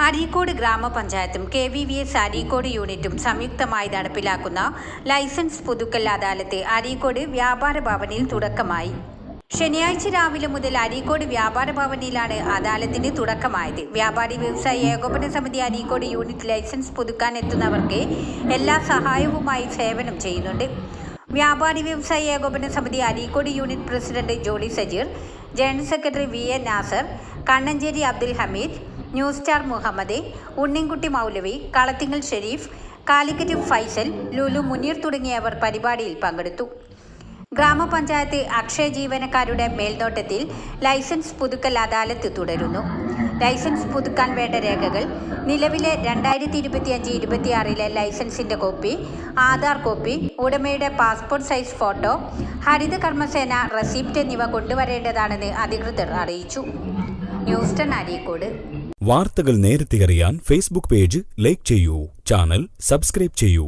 Areekode ഗ്രാമപഞ്ചായത്തും KVVS Areekode യൂണിറ്റും സംയുക്തമായി നടപ്പിലാക്കുന്ന ലൈസൻസ് പുതുക്കൽ അദാലത്ത് അരീക്കോട് വ്യാപാര ഭവനിൽ തുടക്കമായി. ശനിയാഴ്ച രാവിലെ മുതൽ അരീക്കോട് വ്യാപാര ഭവനിലാണ് അദാലത്തിന് തുടക്കമായത്. വ്യാപാരി വ്യവസായി ഏകോപന സമിതി അരീക്കോട് യൂണിറ്റ് ലൈസൻസ് പുതുക്കാൻ എത്തുന്നവർക്ക് എല്ലാ സഹായവുമായി സേവനം ചെയ്യുന്നുണ്ട്. വ്യാപാരി Vyavasayi Ekopana Samithi Areekode unit president Jolly Sajeer, general secretary VA Nasar, Kannancheri Abdul Hameed, News Star Muhammad, Unninkutty Moulavi, Kalathingal Shereef, Calicut Faisal, Lulu Muneer തുടങ്ങിയവർ പരിപാടിയിൽ പങ്കെടുത്തു. ഗ്രാമപഞ്ചായത്ത് അക്ഷയ ജീവനക്കാരുടെ മേൽനോട്ടത്തിൽ ലൈസൻസ് പുതുക്കൽ അദാലത്ത് തുടരുന്നു. ലൈസൻസ് പുതുക്കാൻ വേണ്ട രേഖകൾ നിലവിലെ 2025-26 ലൈസൻസിന്റെ കോപ്പി, ആധാർ കോപ്പി, ഉടമയുടെ passport size photo, Haritha Karmasena receipt എന്നിവ കൊണ്ടുവരേണ്ടതാണെന്ന് അധികൃതർ അറിയിച്ചു. ന്യൂസ് 10 അരീക്കോട്. വാർത്തകൾ നേരത്തെ അറിയാൻ ഫേസ്ബുക്ക് പേജ് ലൈക്ക് ചെയ്യൂ, ചാനൽ സബ്സ്ക്രൈബ് ചെയ്യൂ.